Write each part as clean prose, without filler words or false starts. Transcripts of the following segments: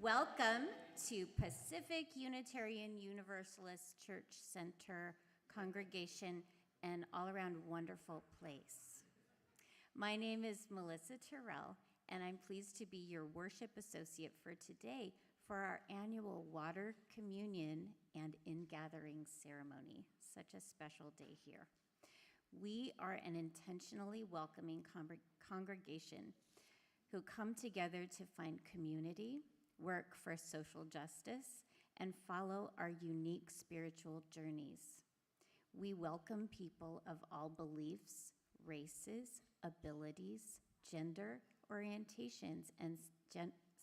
Welcome to Pacific Unitarian Universalist Church Center congregation, an all-around wonderful place. My name is Melissa Terrell, and I'm pleased to be your worship associate for today for our annual water communion and ingathering ceremony. Such a special day here. We are an intentionally welcoming congregation who come together to find community, work for social justice, and follow our unique spiritual journeys. We welcome people of all beliefs, races, abilities, gender orientations, and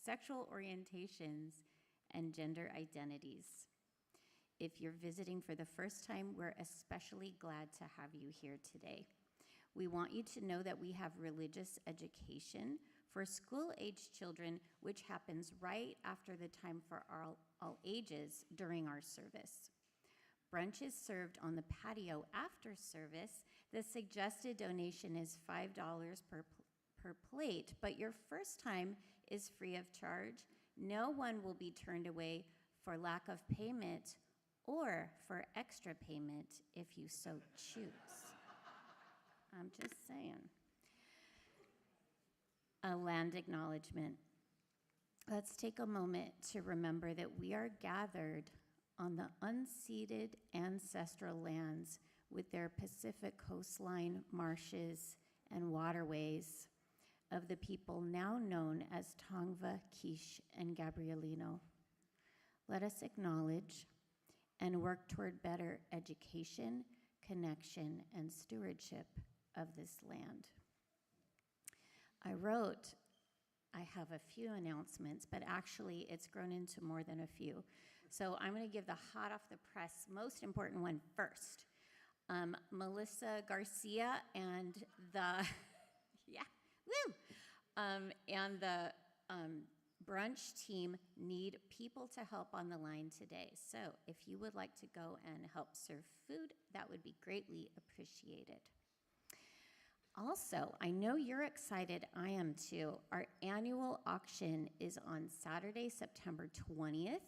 sexual orientations, and gender identities. If you're visiting for the first time, we're especially glad to have you here today. We want you to know that we have religious education for school-age children, which happens right after the time for all ages during our service. Brunch is served on the patio after service. The suggested donation is $5 per plate, but your first time is free of charge. No one will be turned away for lack of payment or for extra payment if you so choose. I'm just saying. A land acknowledgement. Let's take a moment to remember that we are gathered on the unceded ancestral lands with their Pacific coastline, marshes, and waterways of the people now known as Tongva, Quiche, and Gabrielino. Let us acknowledge and work toward better education, connection, and stewardship of this land. I have a few announcements, but actually it's grown into more than a few. So I'm going to give the hot off the press, most important one first. Melissa Garcia and the, brunch team need people to help on the line today. So if you would like to go and help serve food, that would be greatly appreciated. Also, I know you're excited, I am too. Our annual auction is on Saturday, September 20th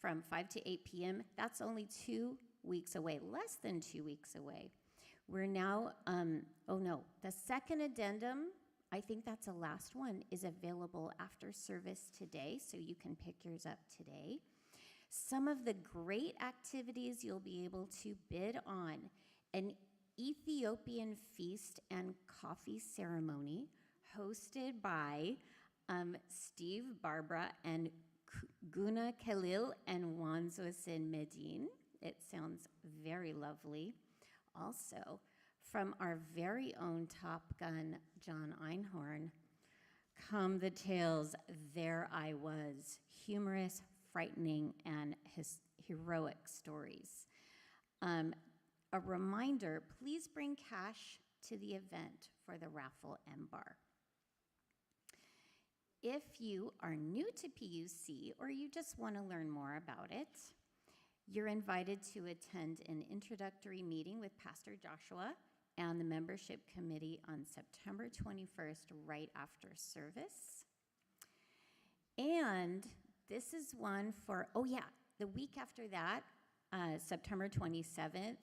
from 5 to 8 p.m. That's only 2 weeks away, less than 2 weeks away. We're now, the second addendum, I think that's the last one, is available after service today, so you can pick yours up today. Some of the great activities you'll be able to bid on: an Ethiopian feast and coffee ceremony hosted by Steve Barbara and Guna Khalil and Wanzosin Medine. It sounds very lovely. Also, from our very own Top Gun, John Einhorn, come the tales, There I Was, humorous, frightening, and heroic stories. A reminder, please bring cash to the event for the raffle and bar. If you are new to PUC or you just want to learn more about it, you're invited to attend an introductory meeting with Pastor Joshua and the membership committee on September 21st, right after service. And this is one for, the week after that, September 27th,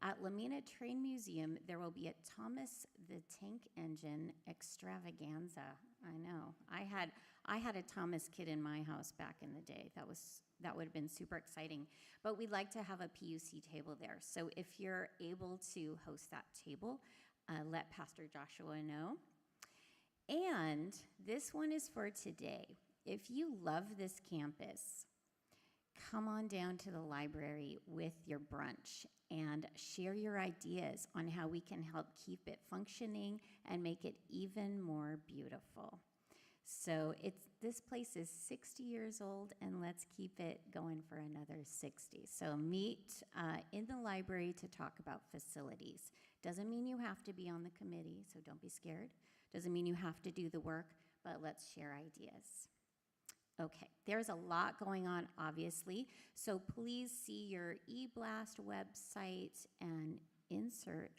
at Lamina Train Museum, there will be a Thomas the Tank Engine extravaganza. I know. I had a Thomas kid in my house back in the day. That would have been super exciting. But we'd like to have a PUC table there. So if you're able to host that table, let Pastor Joshua know. And this one is for today. If you love this campus, come on down to the library with your brunch and share your ideas on how we can help keep it functioning and make it even more beautiful. So this place is 60 years old, and let's keep it going for another 60. So meet in the library to talk about facilities. Doesn't mean you have to be on the committee, so don't be scared. Doesn't mean you have to do the work, but let's share ideas. Okay, there's a lot going on, obviously, so please see your eBlast website and insert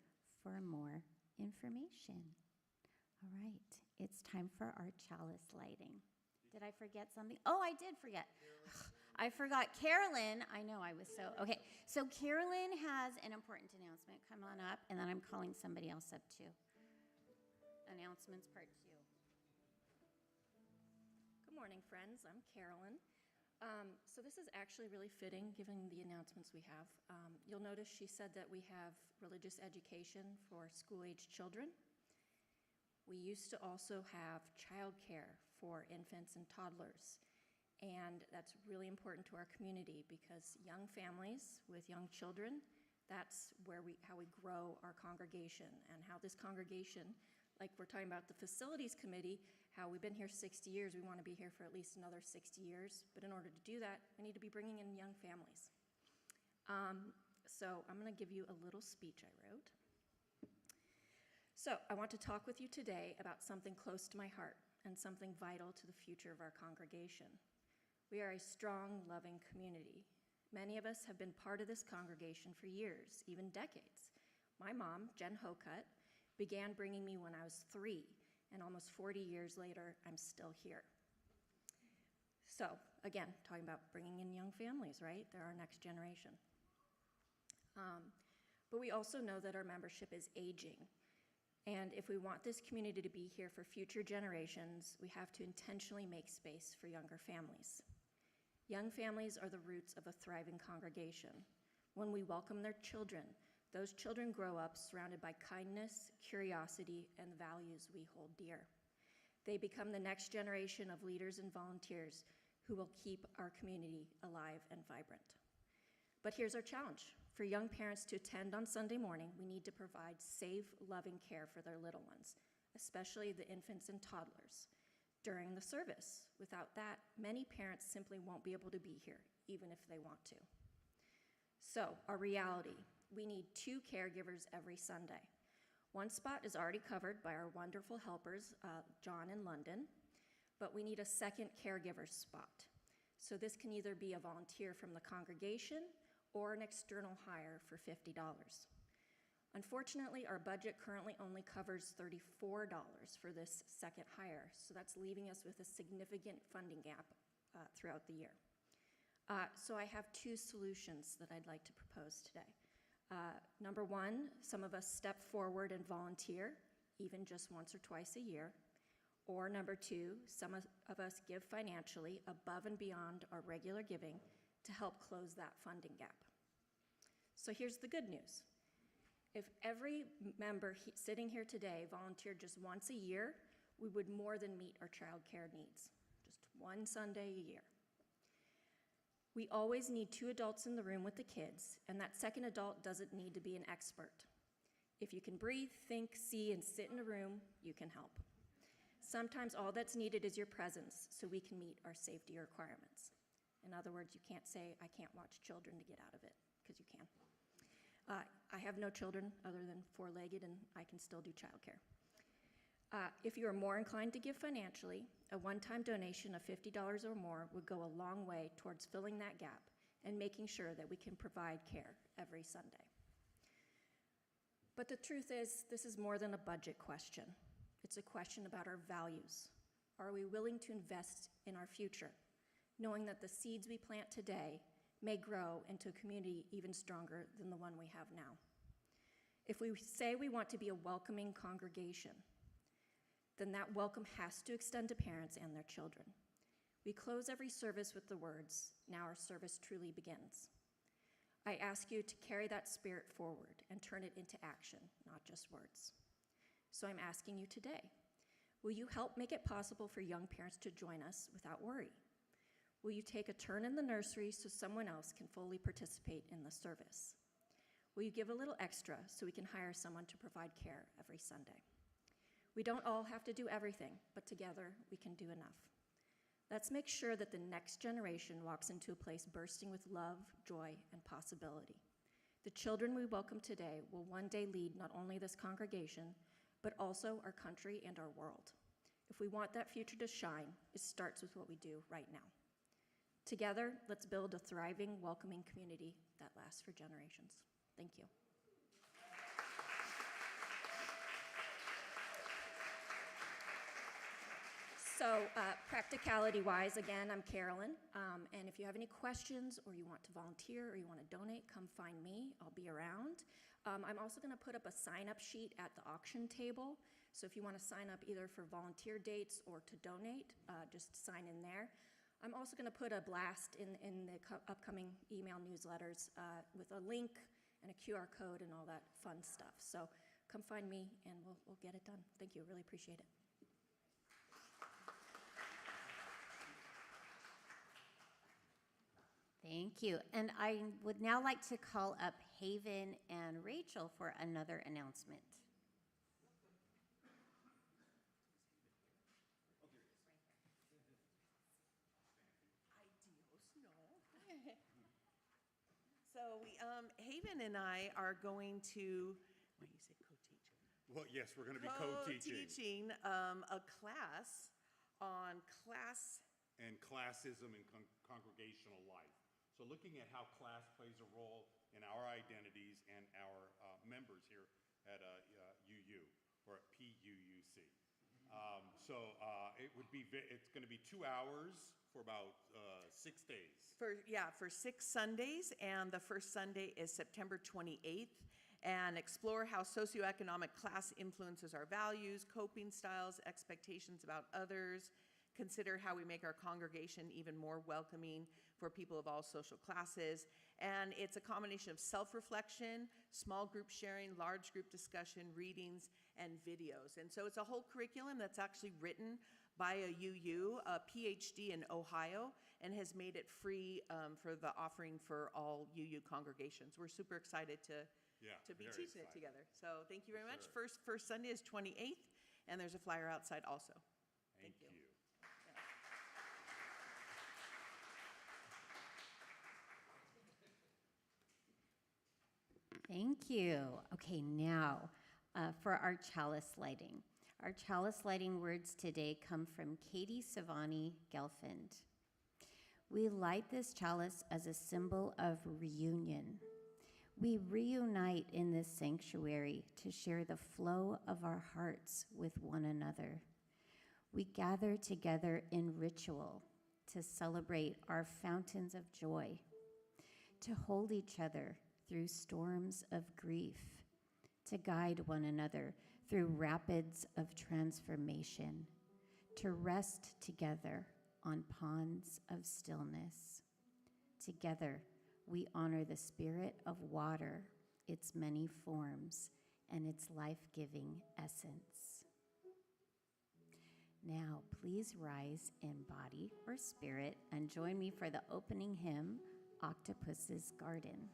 for more information. All right, it's time for our chalice lighting. Did I forget something? Oh, I did forget. I forgot Carolyn. I know I was so, okay. So Carolyn has an important announcement. Come on up, and then I'm calling somebody else up too. Announcements part 2. Good morning, friends. I'm Carolyn. So this is actually really fitting given the announcements we have. You'll notice she said that we have religious education for school-aged children. We used to also have childcare for infants and toddlers. And that's really important to our community because young families with young children, that's how we grow our congregation, and how this congregation, like we're talking about the facilities committee, how we've been here 60 years, we want to be here for at least another 60 years. But in order to do that, we need to be bringing in young families. So I'm going to give you a little speech I wrote. So I want to talk with you today about something close to my heart and something vital to the future of our congregation. We are a strong, loving community. Many of us have been part of this congregation for years, even decades. My mom, Jen Hokut, began bringing me when I was 3, and almost 40 years later, I'm still here. So, again, talking about bringing in young families, right? They're our next generation. But we also know that our membership is aging. And if we want this community to be here for future generations, we have to intentionally make space for younger families. Young families are the roots of a thriving congregation. When we welcome their children, those children grow up surrounded by kindness, curiosity, and the values we hold dear. They become the next generation of leaders and volunteers who will keep our community alive and vibrant. But here's our challenge. For young parents to attend on Sunday morning, we need to provide safe, loving care for their little ones, especially the infants and toddlers, during the service. Without that, many parents simply won't be able to be here, even if they want to. So, our reality. We need 2 caregivers every Sunday. One spot is already covered by our wonderful helpers, John and London, but we need a second caregiver spot. So this can either be a volunteer from the congregation or an external hire for $50. Unfortunately, our budget currently only covers $34 for this second hire, so that's leaving us with a significant funding gap throughout the year. So I have 2 solutions that I'd like to propose today. Number 1, some of us step forward and volunteer, even just once or twice a year. Or number 2, some of us give financially above and beyond our regular giving to help close that funding gap. So here's the good news. If every member sitting here today volunteered just once a year, we would more than meet our child care needs. Just one Sunday a year. We always need 2 adults in the room with the kids, and that second adult doesn't need to be an expert. If you can breathe, think, see, and sit in a room, you can help. Sometimes all that's needed is your presence so we can meet our safety requirements. In other words, you can't say, I can't watch children to get out of it, because you can. I have no children other than 4-legged, and I can still do childcare. If you are more inclined to give financially, a one-time donation of $50 or more would go a long way towards filling that gap and making sure that we can provide care every Sunday. But the truth is, this is more than a budget question. It's a question about our values. Are we willing to invest in our future, knowing that the seeds we plant today may grow into a community even stronger than the one we have now? If we say we want to be a welcoming congregation, then that welcome has to extend to parents and their children. We close every service with the words, "Now our service truly begins." I ask you to carry that spirit forward and turn it into action, not just words. So I'm asking you today, will you help make it possible for young parents to join us without worry? Will you take a turn in the nursery so someone else can fully participate in the service? Will you give a little extra so we can hire someone to provide care every Sunday? We don't all have to do everything, but together we can do enough. Let's make sure that the next generation walks into a place bursting with love, joy, and possibility. The children we welcome today will one day lead not only this congregation, but also our country and our world. If we want that future to shine, it starts with what we do right now. Together, let's build a thriving, welcoming community that lasts for generations. Thank you. So practicality-wise, again, I'm Carolyn, and if you have any questions or you want to volunteer or you want to donate, come find me. I'll be around. I'm also going to put up a sign-up sheet at the auction table. So if you want to sign up either for volunteer dates or to donate, just sign in there. I'm also going to put a blast in the upcoming email newsletters with a link and a QR code and all that fun stuff. So come find me and we'll get it done. Thank you. Really appreciate it. Thank you. And I would now like to call up Haven and Rachel for another announcement. So Haven and I are going to, what do you say, co-teach? Well, yes, we're going to be co-teaching. Co-teaching a class on class. And classism and congregational life. So looking at how class plays a role in our identities and our members here at UU, or at PUUC. It's going to be 2 hours for about 6 days. For 6 Sundays, and the first Sunday is September 28th, and explore how socioeconomic class influences our values, coping styles, expectations about others, consider how we make our congregation even more welcoming for people of all social classes. And it's a combination of self-reflection, small group sharing, large group discussion, readings, and videos. And so it's a whole curriculum that's actually written by a UU, a PhD in Ohio, and has made it free for the offering for all UU congregations. We're super excited to be teaching it together. So thank you very much. Sure. First Sunday is 28th, and there's a flyer outside also. Thank you. Thank you. Okay, now for our chalice lighting. Our chalice lighting words today come from Katie Savani Gelfand. We light this chalice as a symbol of reunion. We reunite in this sanctuary to share the flow of our hearts with one another. We gather together in ritual to celebrate our fountains of joy, to hold each other through storms of grief, to guide one another through rapids of transformation, to rest together on ponds of stillness. Together, we honor the spirit of water, its many forms, and its life-giving essence. Now, please rise in body or spirit and join me for the opening hymn, Octopus's Garden.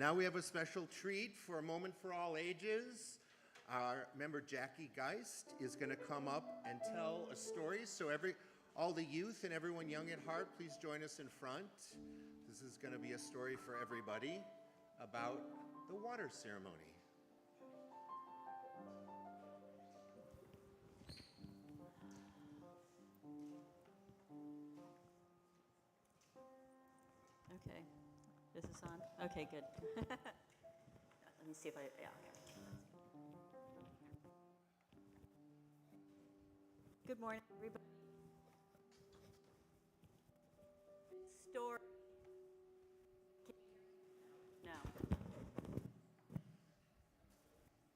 Now we have a special treat for a moment for all ages. Our member Jackie Geist is going to come up and tell a story. So all the youth and everyone young at heart, please join us in front. This is going to be a story for everybody about the water ceremony. Okay, this is on? Okay, good. Let me see if yeah, okay. Good morning, everybody. Story. No.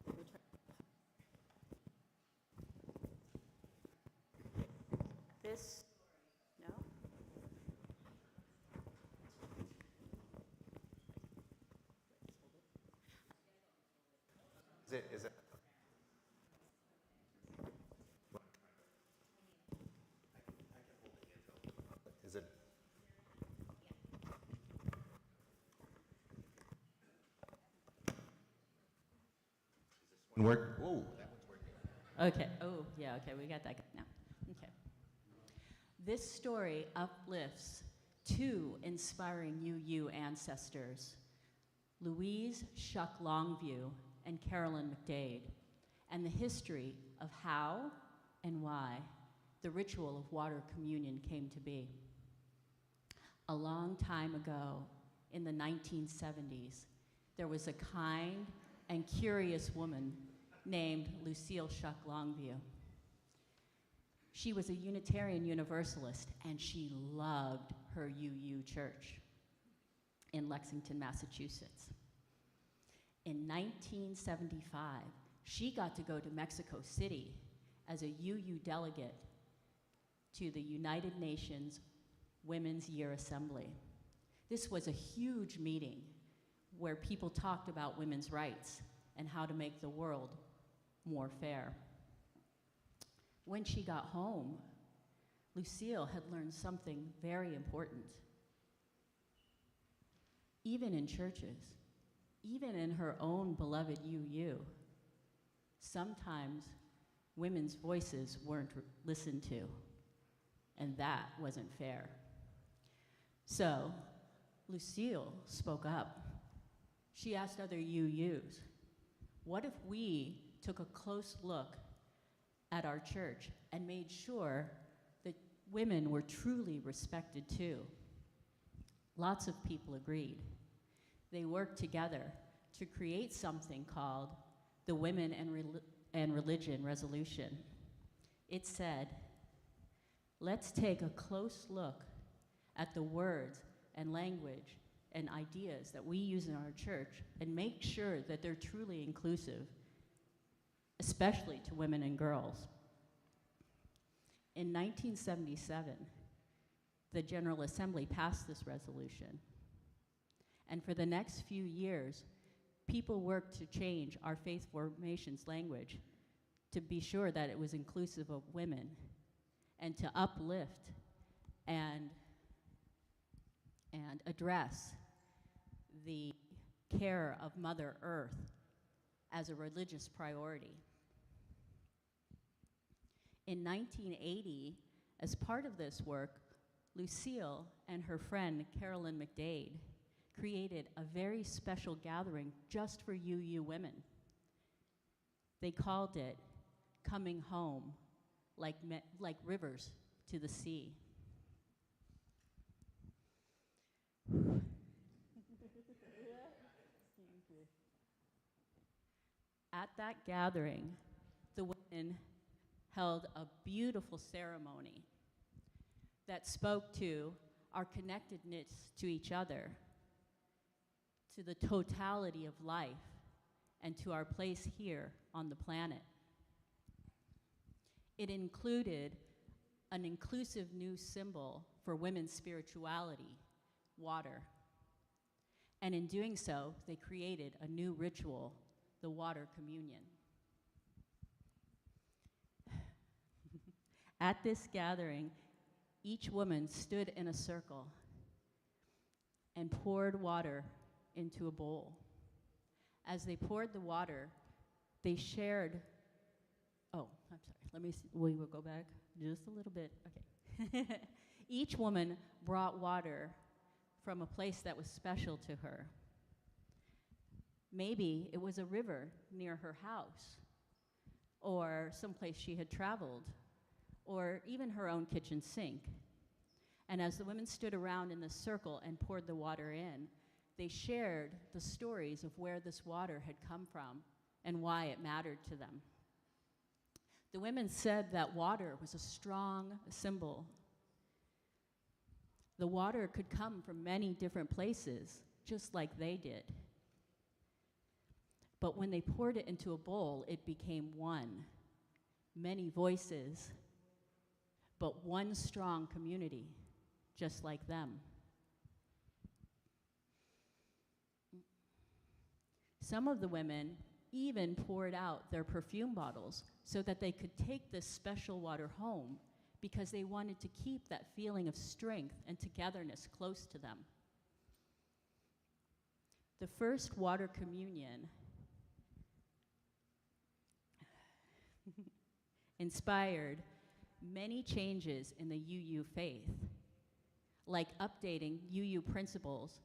Let me try. This, no? Is it? Is it? Work? Whoa, that one's working. Okay, oh, yeah, okay, we got that now. Okay. This story uplifts two inspiring UU ancestors, Louise Shuck Longview and Carolyn McDade, and the history of how and why the ritual of water communion came to be. A long time ago, in the 1970s, there was a kind and curious woman named Lucille Shuck Longview. She was a Unitarian Universalist, and she loved her UU church in Lexington, Massachusetts. In 1975, she got to go to Mexico City as a UU delegate to the United Nations Women's Year Assembly. This was a huge meeting where people talked about women's rights and how to make the world more fair. When she got home, Lucille had learned something very important. Even in churches, even in her own beloved UU, sometimes women's voices weren't listened to, and that wasn't fair. So Lucille spoke up. She asked other UUs, what if we took a close look at our church and made sure that women were truly respected too? Lots of people agreed. They worked together to create something called the Women and Religion Resolution. It said, let's take a close look at the words and language and ideas that we use in our church and make sure that they're truly inclusive, especially to women and girls. In 1977, the General Assembly passed this resolution. And for the next few years, people worked to change our faith formations language to be sure that it was inclusive of women and to uplift and address the care of Mother Earth as a religious priority. In 1980, as part of this work, Lucille and her friend Carolyn McDade created a very special gathering just for UU women. They called it Coming Home, like rivers to the sea. At that gathering, the women held a beautiful ceremony that spoke to our connectedness to each other, to the totality of life, and to our place here on the planet. It included an inclusive new symbol for women's spirituality, water. And in doing so, they created a new ritual, the water communion. At this gathering, each woman stood in a circle and poured water into a bowl. As they poured the water, they shared. Oh, I'm sorry. Let me see. We will go back just a little bit. Okay. Each woman brought water from a place that was special to her. Maybe it was a river near her house, or someplace she had traveled, or even her own kitchen sink. And as the women stood around in the circle and poured the water in, they shared the stories of where this water had come from and why it mattered to them. The women said that water was a strong symbol. The water could come from many different places, just like they did. But when they poured it into a bowl, it became one. Many voices, but one strong community, just like them. Some of the women even poured out their perfume bottles so that they could take this special water home because they wanted to keep that feeling of strength and togetherness close to them. The first water communion inspired many changes in the UU faith, like updating UU principles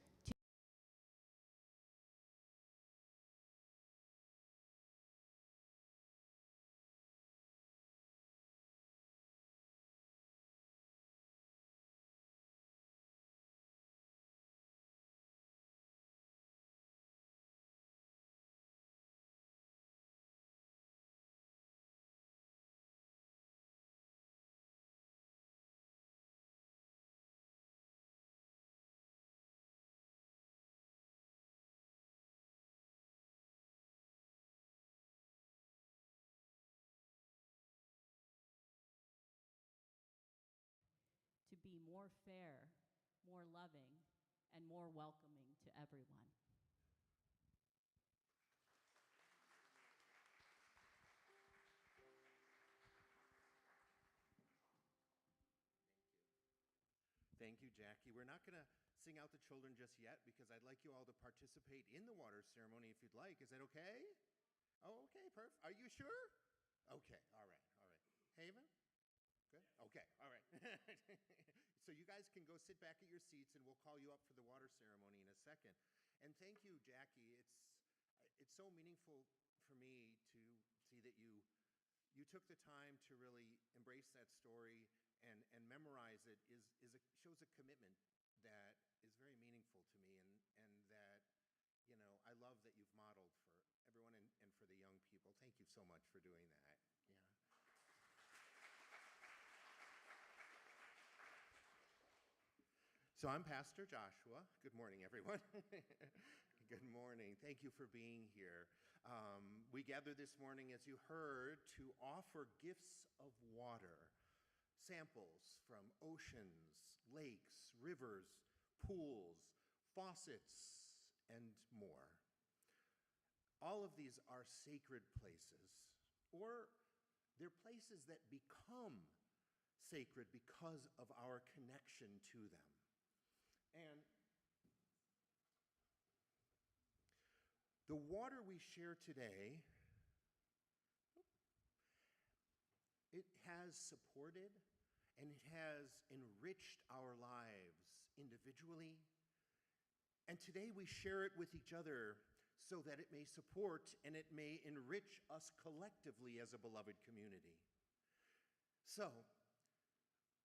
to be more fair, more loving, and more welcoming to everyone. Thank you, Jackie. We're not going to sing out the children just yet because I'd like you all to participate in the water ceremony if you'd like. Is that okay? Oh, okay, perfect. Are you sure? Okay, all right, all right. Haven? Good? Okay, all right. So you guys can go sit back at your seats and we'll call you up for the water ceremony in a second. And thank you, Jackie. It's so meaningful for me to see that you took the time to really embrace that story and memorize it shows a commitment that is very meaningful to me and that, I love that you've modeled for everyone and for the young people. Thank you so much for doing that. So I'm Pastor Joshua. Good morning, everyone. Good morning. Thank you for being here. We gather this morning, as you heard, to offer gifts of water, samples from oceans, lakes, rivers, pools, faucets, and more. All of these are sacred places, or they're places that become sacred because of our connection to them. And the water we share today, it has supported and it has enriched our lives individually. And today we share it with each other so that it may support and it may enrich us collectively as a beloved community. So,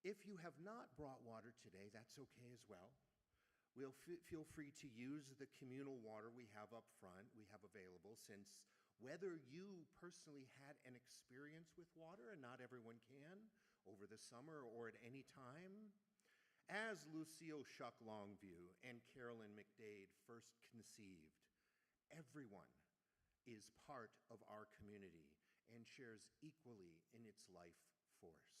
if you have not brought water today, that's okay as well. Feel free to use the communal water we have up front, we have available, since whether you personally had an experience with water, and not everyone can, over the summer or at any time, as Lucille Shuck Longview and Carolyn McDade first conceived, everyone is part of our community and shares equally in its life force.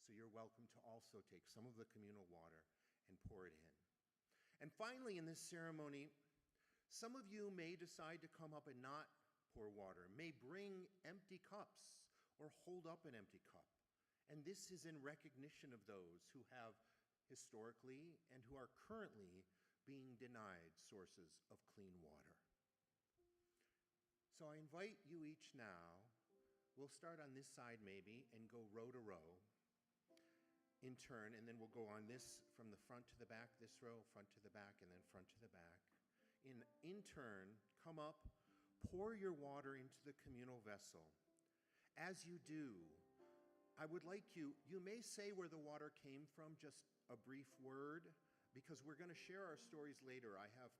So you're welcome to also take some of the communal water and pour it in. And finally, in this ceremony, some of you may decide to come up and not pour water, may bring empty cups or hold up an empty cup. And this is in recognition of those who have historically and who are currently being denied sources of clean water. So I invite you each now, we'll start on this side maybe and go row to row in turn, and then we'll go on this from the front to the back, this row, front to the back, and then front to the back. In turn, come up, pour your water into the communal vessel. As you do, I would like you may say where the water came from, just a brief word, because we're going to share our stories later. I have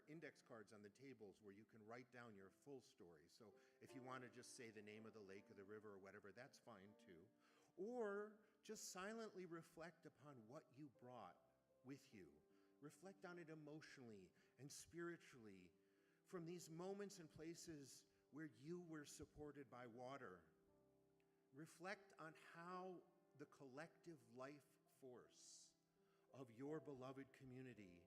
index cards on the tables where you can write down your full story. So if you want to just say the name of the lake or the river or whatever, that's fine too. Or just silently reflect upon what you brought with you. Reflect on it emotionally and spiritually from these moments and places where you were supported by water. Reflect on how the collective life force of your beloved community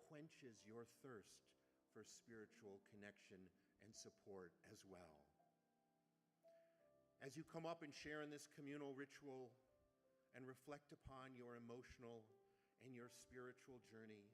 quenches your thirst for spiritual connection and support as well. As you come up and share in this communal ritual and reflect upon your emotional and your spiritual journey,